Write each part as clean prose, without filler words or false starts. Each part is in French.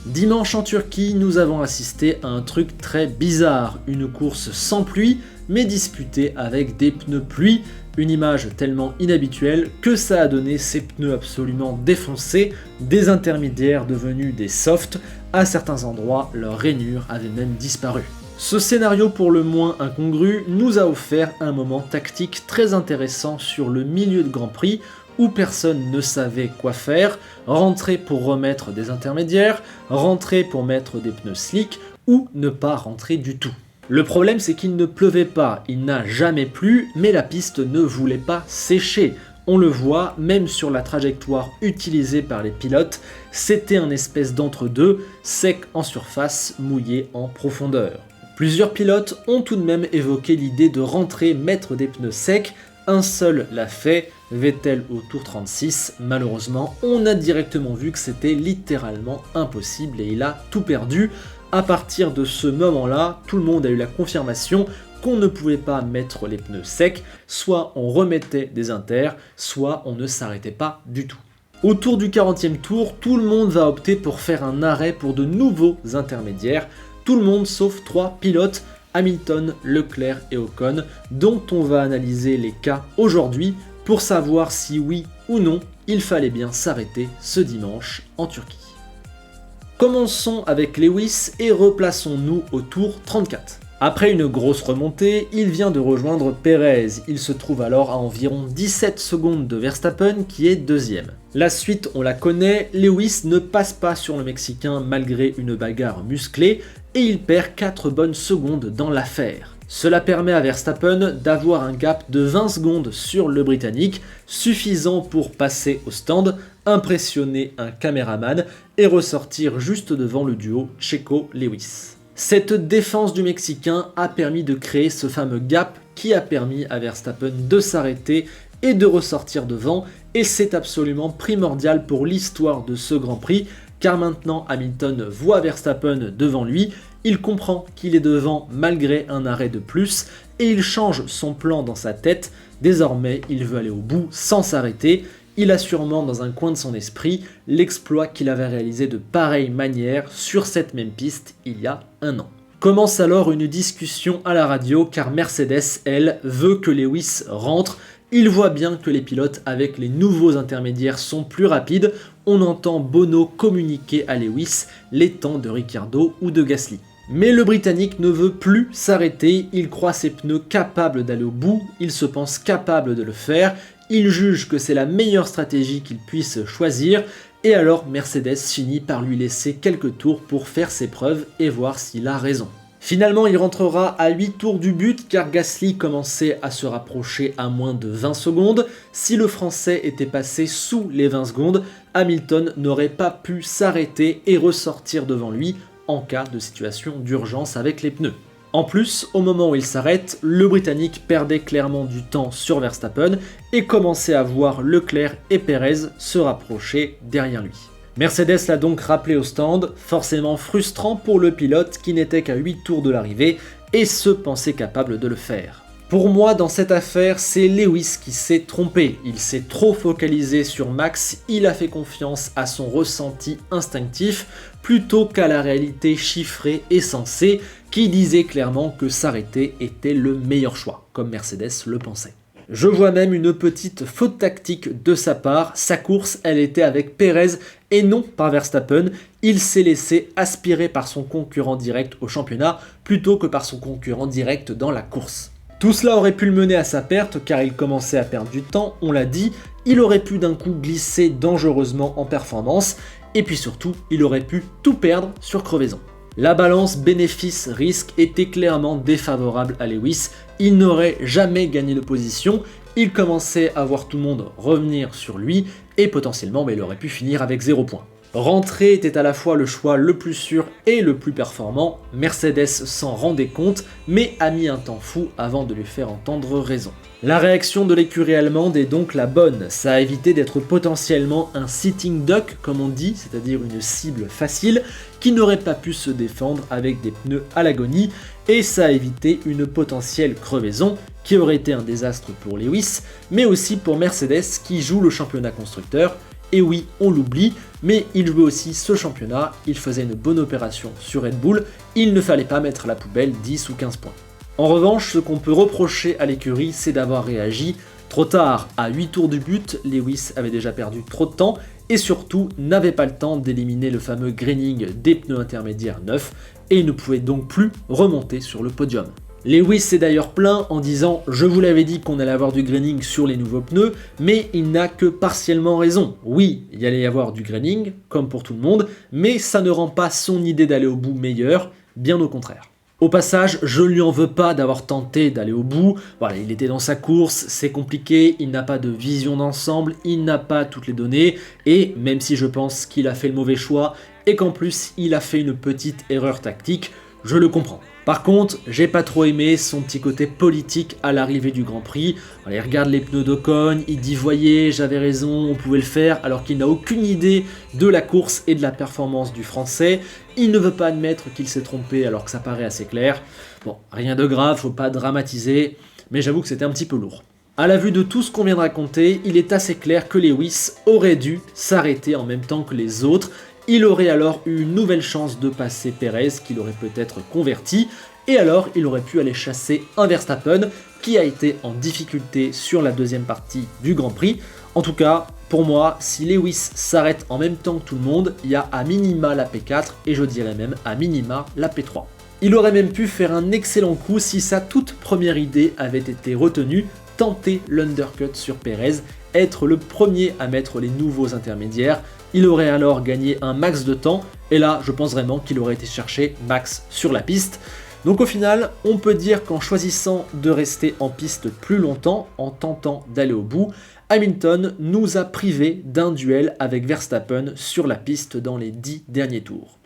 Dimanche en Turquie, nous avons assisté à un truc très bizarre, une course sans pluie, mais disputée avec des pneus pluie, une image tellement inhabituelle que ça a donné ces pneus absolument défoncés, des intermédiaires devenus des softs, à certains endroits leur rainure avait même disparu. Ce scénario pour le moins incongru nous a offert un moment tactique très intéressant sur le milieu de Grand Prix où personne ne savait quoi faire, rentrer pour remettre des intermédiaires, rentrer pour mettre des pneus slick ou ne pas rentrer du tout. Le problème c'est qu'il ne pleuvait pas, il n'a jamais plu, mais la piste ne voulait pas sécher. On le voit, même sur la trajectoire utilisée par les pilotes, c'était un espèce d'entre-deux, sec en surface, mouillé en profondeur. Plusieurs pilotes ont tout de même évoqué l'idée de rentrer mettre des pneus secs, un seul l'a fait, Vettel au tour 36, malheureusement on a directement vu que c'était littéralement impossible et il a tout perdu. À partir de ce moment-là, tout le monde a eu la confirmation qu'on ne pouvait pas mettre les pneus secs, soit on remettait des inters, soit on ne s'arrêtait pas du tout. Autour du 40e tour, tout le monde va opter pour faire un arrêt pour de nouveaux intermédiaires, tout le monde sauf 3 pilotes, Hamilton, Leclerc et Ocon, dont on va analyser les cas aujourd'hui pour savoir si oui ou non il fallait bien s'arrêter ce dimanche en Turquie. Commençons avec Lewis et replaçons-nous au tour 34. Après une grosse remontée, il vient de rejoindre Pérez, il se trouve alors à environ 17 secondes de Verstappen qui est deuxième. La suite on la connaît, Lewis ne passe pas sur le Mexicain malgré une bagarre musclée et il perd 4 bonnes secondes dans l'affaire. Cela permet à Verstappen d'avoir un gap de 20 secondes sur le Britannique, suffisant pour passer au stand, impressionner un caméraman et ressortir juste devant le duo Checo-Lewis. Cette défense du Mexicain a permis de créer ce fameux gap qui a permis à Verstappen de s'arrêter et de ressortir devant, et c'est absolument primordial pour l'histoire de ce Grand Prix, car maintenant Hamilton voit Verstappen devant lui, il comprend qu'il est devant malgré un arrêt de plus, et il change son plan dans sa tête, désormais il veut aller au bout sans s'arrêter. Il a sûrement dans un coin de son esprit l'exploit qu'il avait réalisé de pareille manière sur cette même piste il y a un an. Commence alors une discussion à la radio car Mercedes, elle, veut que Lewis rentre. Il voit bien que les pilotes avec les nouveaux intermédiaires sont plus rapides. On entend Bono communiquer à Lewis les temps de Ricciardo ou de Gasly. Mais le Britannique ne veut plus s'arrêter, il croit ses pneus capables d'aller au bout, il se pense capable de le faire, il juge que c'est la meilleure stratégie qu'il puisse choisir, et alors Mercedes finit par lui laisser quelques tours pour faire ses preuves et voir s'il a raison. Finalement, il rentrera à 8 tours du but car Gasly commençait à se rapprocher à moins de 20 secondes. Si le Français était passé sous les 20 secondes, Hamilton n'aurait pas pu s'arrêter et ressortir devant lui en cas de situation d'urgence avec les pneus. En plus, au moment où il s'arrête, le Britannique perdait clairement du temps sur Verstappen et commençait à voir Leclerc et Pérez se rapprocher derrière lui. Mercedes l'a donc rappelé au stand, forcément frustrant pour le pilote qui n'était qu'à 8 tours de l'arrivée et se pensait capable de le faire. Pour moi, dans cette affaire, c'est Lewis qui s'est trompé. Il s'est trop focalisé sur Max, il a fait confiance à son ressenti instinctif plutôt qu'à la réalité chiffrée et sensée qui disait clairement que s'arrêter était le meilleur choix, comme Mercedes le pensait. Je vois même une petite faute tactique de sa part, sa course elle était avec Pérez et non par Verstappen, il s'est laissé aspirer par son concurrent direct au championnat plutôt que par son concurrent direct dans la course. Tout cela aurait pu le mener à sa perte car il commençait à perdre du temps, on l'a dit, il aurait pu d'un coup glisser dangereusement en performance et puis surtout il aurait pu tout perdre sur crevaison. La balance bénéfice-risque était clairement défavorable à Lewis, il n'aurait jamais gagné de position, il commençait à voir tout le monde revenir sur lui et potentiellement il aurait pu finir avec 0 points. Rentrer était à la fois le choix le plus sûr et le plus performant, Mercedes s'en rendait compte mais a mis un temps fou avant de lui faire entendre raison. La réaction de l'écurie allemande est donc la bonne, ça a évité d'être potentiellement un sitting duck comme on dit, c'est-à-dire une cible facile qui n'aurait pas pu se défendre avec des pneus à l'agonie et ça a évité une potentielle crevaison qui aurait été un désastre pour Lewis mais aussi pour Mercedes qui joue le championnat constructeur et oui, on l'oublie, mais il jouait aussi ce championnat, il faisait une bonne opération sur Red Bull, il ne fallait pas mettre à la poubelle 10 ou 15 points. En revanche, ce qu'on peut reprocher à l'écurie, c'est d'avoir réagi trop tard. À 8 tours du but, Lewis avait déjà perdu trop de temps et surtout n'avait pas le temps d'éliminer le fameux graining des pneus intermédiaires neufs et il ne pouvait donc plus remonter sur le podium. Lewis s'est d'ailleurs plaint en disant « Je vous l'avais dit qu'on allait avoir du graining sur les nouveaux pneus, mais il n'a que partiellement raison. Oui, il y allait y avoir du graining, comme pour tout le monde, mais ça ne rend pas son idée d'aller au bout meilleure, bien au contraire. » Au passage, je ne lui en veux pas d'avoir tenté d'aller au bout, voilà, il était dans sa course, c'est compliqué, il n'a pas de vision d'ensemble, il n'a pas toutes les données, et même si je pense qu'il a fait le mauvais choix, et qu'en plus il a fait une petite erreur tactique, je le comprends. Par contre, j'ai pas trop aimé son petit côté politique à l'arrivée du Grand Prix. Voilà, il regarde les pneus d'Ocon, il dit « Voyez, j'avais raison, on pouvait le faire », alors qu'il n'a aucune idée de la course et de la performance du Français. Il ne veut pas admettre qu'il s'est trompé alors que ça paraît assez clair. Bon, rien de grave, faut pas dramatiser, mais j'avoue que c'était un petit peu lourd. À la vue de tout ce qu'on vient de raconter, il est assez clair que Lewis aurait dû s'arrêter en même temps que les autres. Il aurait alors eu une nouvelle chance de passer Perez, qu'il aurait peut-être converti, et alors il aurait pu aller chasser un Verstappen, qui a été en difficulté sur la deuxième partie du Grand Prix. En tout cas, pour moi, si Lewis s'arrête en même temps que tout le monde, il y a à minima la P4, et je dirais même à minima la P3. Il aurait même pu faire un excellent coup si sa toute première idée avait été retenue, tenter l'undercut sur Perez, être le premier à mettre les nouveaux intermédiaires. Il aurait alors gagné un max de temps, et là je pense vraiment qu'il aurait été chercher Max sur la piste. Donc au final, on peut dire qu'en choisissant de rester en piste plus longtemps, en tentant d'aller au bout, Hamilton nous a privés d'un duel avec Verstappen sur la piste dans les 10 derniers tours.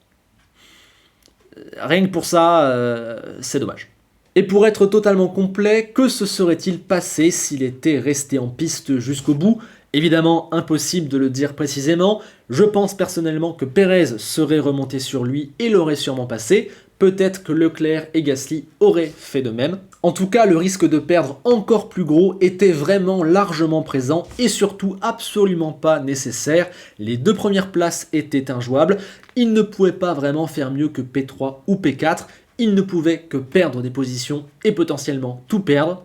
Rien que pour ça, c'est dommage. Et pour être totalement complet, que se serait-il passé s'il était resté en piste jusqu'au bout ? Évidemment, impossible de le dire précisément. Je pense personnellement que Perez serait remonté sur lui et l'aurait sûrement passé. Peut-être que Leclerc et Gasly auraient fait de même. En tout cas, le risque de perdre encore plus gros était vraiment largement présent et surtout absolument pas nécessaire. Les deux premières places étaient injouables. Il ne pouvait pas vraiment faire mieux que P3 ou P4. Il ne pouvait que perdre des positions et potentiellement tout perdre.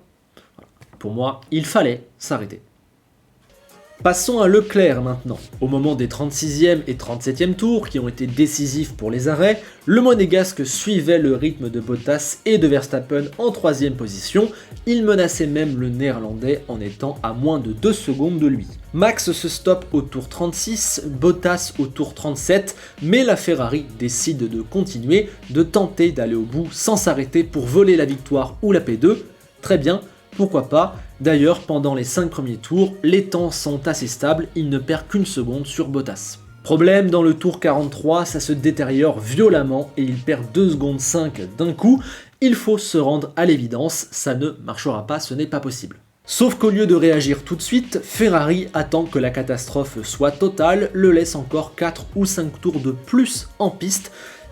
Pour moi, il fallait s'arrêter. Passons à Leclerc maintenant. Au moment des 36e et 37e tours, qui ont été décisifs pour les arrêts, le Monégasque suivait le rythme de Bottas et de Verstappen en 3e position. Il menaçait même le Néerlandais en étant à moins de 2 secondes de lui. Max se stoppe au tour 36, Bottas au tour 37, mais la Ferrari décide de continuer, de tenter d'aller au bout sans s'arrêter pour voler la victoire ou la P2. Très bien, pourquoi pas. D'ailleurs, pendant les 5 premiers tours, les temps sont assez stables, il ne perd qu'une seconde sur Bottas. Problème, dans le tour 43, ça se détériore violemment et il perd 2 secondes 5 d'un coup. Il faut se rendre à l'évidence, ça ne marchera pas, ce n'est pas possible. Sauf qu'au lieu de réagir tout de suite, Ferrari attend que la catastrophe soit totale, le laisse encore 4 ou 5 tours de plus en piste.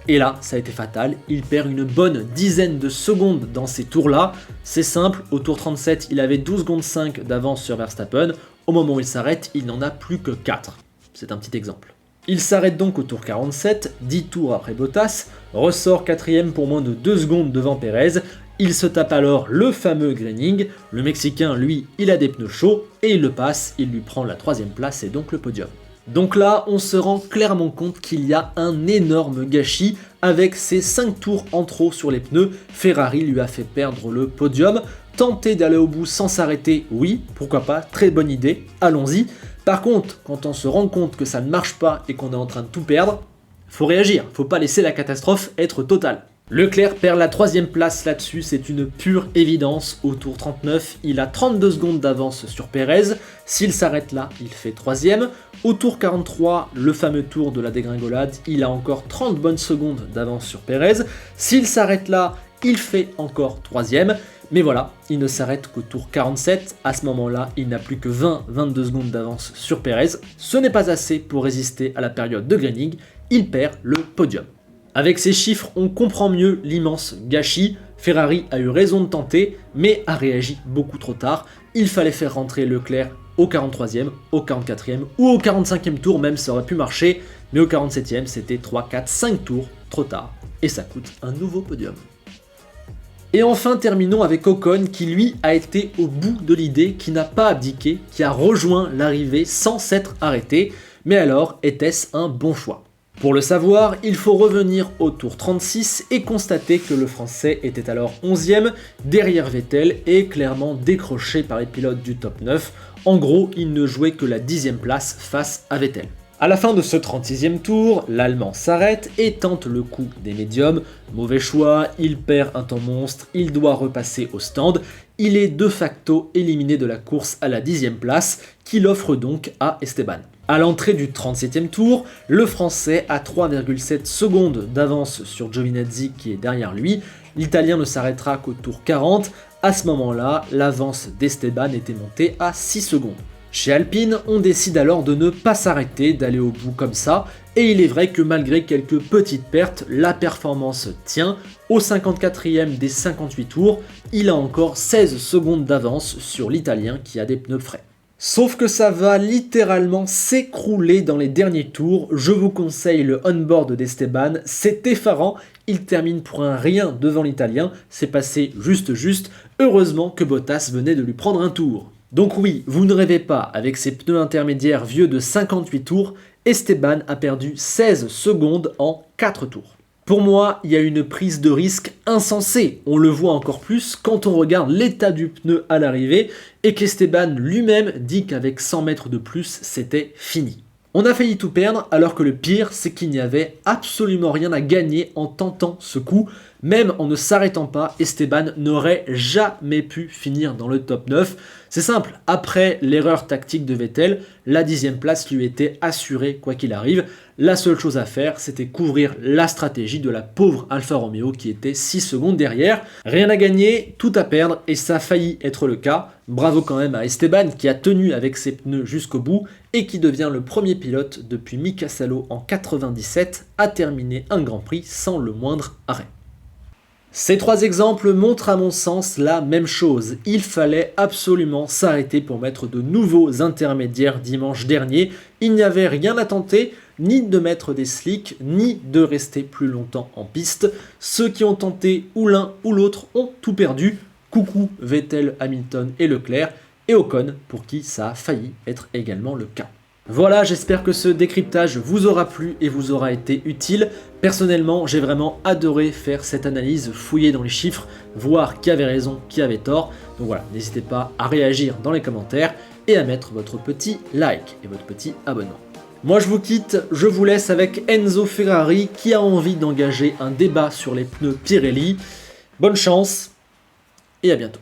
Et là, ça a été fatal, il perd une bonne dizaine de secondes dans ces tours-là. C'est simple, au tour 37, il avait 12 secondes 5 d'avance sur Verstappen. Au moment où il s'arrête, il n'en a plus que 4. C'est un petit exemple. Il s'arrête donc au tour 47, 10 tours après Bottas, ressort 4ème pour moins de 2 secondes devant Perez. Il se tape alors le fameux graining. Le Mexicain, lui, il a des pneus chauds et il le passe, il lui prend la 3ème place et donc le podium. Donc là, on se rend clairement compte qu'il y a un énorme gâchis. Avec ses 5 tours en trop sur les pneus, Ferrari lui a fait perdre le podium. Tenter d'aller au bout sans s'arrêter, oui, pourquoi pas, très bonne idée, allons-y. Par contre, quand on se rend compte que ça ne marche pas et qu'on est en train de tout perdre, faut réagir, faut pas laisser la catastrophe être totale. Leclerc perd la 3ème place là-dessus, c'est une pure évidence. Au tour 39, il a 32 secondes d'avance sur Perez. S'il s'arrête là, il fait 3ème. Au tour 43, le fameux tour de la dégringolade, il a encore 30 bonnes secondes d'avance sur Perez. S'il s'arrête là, il fait encore 3ème. Mais voilà, il ne s'arrête qu'au tour 47. À ce moment-là, il n'a plus que 20-22 secondes d'avance sur Perez. Ce n'est pas assez pour résister à la période de graining. Il perd le podium. Avec ces chiffres, on comprend mieux l'immense gâchis. Ferrari a eu raison de tenter, mais a réagi beaucoup trop tard. Il fallait faire rentrer Leclerc au 43e, au 44e ou au 45e tour même, ça aurait pu marcher, mais au 47e, c'était 3, 4, 5 tours trop tard, et ça coûte un nouveau podium. Et enfin, terminons avec Ocon qui lui a été au bout de l'idée, qui n'a pas abdiqué, qui a rejoint l'arrivée sans s'être arrêté. Mais alors, était-ce un bon choix? Pour le savoir, il faut revenir au tour 36 et constater que le Français était alors 11e, derrière Vettel et clairement décroché par les pilotes du top 9. En gros, il ne jouait que la 10e place face à Vettel. À la fin de ce 36e tour, l'Allemand s'arrête et tente le coup des médiums. Mauvais choix, il perd un temps monstre, il doit repasser au stand. Il est de facto éliminé de la course à la 10e place, qu'il offre donc à Esteban. À l'entrée du 37e tour, le Français a 3,7 secondes d'avance sur Giovinazzi qui est derrière lui. L'Italien ne s'arrêtera qu'au tour 40. À ce moment-là, l'avance d'Esteban était montée à 6 secondes. Chez Alpine, on décide alors de ne pas s'arrêter, d'aller au bout comme ça, et il est vrai que malgré quelques petites pertes, la performance tient. Au 54e des 58 tours, il a encore 16 secondes d'avance sur l'Italien qui a des pneus frais. Sauf que ça va littéralement s'écrouler dans les derniers tours, je vous conseille le on-board d'Esteban, c'est effarant, il termine pour un rien devant l'Italien, c'est passé juste, heureusement que Bottas venait de lui prendre un tour. Donc oui, vous ne rêvez pas, avec ses pneus intermédiaires vieux de 58 tours, Esteban a perdu 16 secondes en 4 tours. Pour moi, il y a une prise de risque insensée, on le voit encore plus quand on regarde l'état du pneu à l'arrivée et qu'Esteban lui-même dit qu'avec 100 mètres de plus, c'était fini. On a failli tout perdre alors que le pire, c'est qu'il n'y avait absolument rien à gagner en tentant ce coup. Même en ne s'arrêtant pas, Esteban n'aurait jamais pu finir dans le top 9. C'est simple, après l'erreur tactique de Vettel, la 10e place lui était assurée quoi qu'il arrive. La seule chose à faire, c'était couvrir la stratégie de la pauvre Alfa Romeo qui était 6 secondes derrière. Rien à gagner, tout à perdre et ça a failli être le cas. Bravo quand même à Esteban qui a tenu avec ses pneus jusqu'au bout et qui devient le premier pilote depuis Mika Salo en 97 à terminer un Grand Prix sans le moindre arrêt. Ces 3 exemples montrent à mon sens la même chose. Il fallait absolument s'arrêter pour mettre de nouveaux intermédiaires dimanche dernier. Il n'y avait rien à tenter, ni de mettre des slicks, ni de rester plus longtemps en piste. Ceux qui ont tenté ou l'un ou l'autre ont tout perdu. Coucou Vettel, Hamilton et Leclerc, et Ocon pour qui ça a failli être également le cas. Voilà, j'espère que ce décryptage vous aura plu et vous aura été utile. Personnellement, j'ai vraiment adoré faire cette analyse, fouiller dans les chiffres, voir qui avait raison, qui avait tort. Donc voilà, n'hésitez pas à réagir dans les commentaires et à mettre votre petit like et votre petit abonnement. Moi je vous quitte, je vous laisse avec Enzo Ferrari qui a envie d'engager un débat sur les pneus Pirelli. Bonne chance et à bientôt.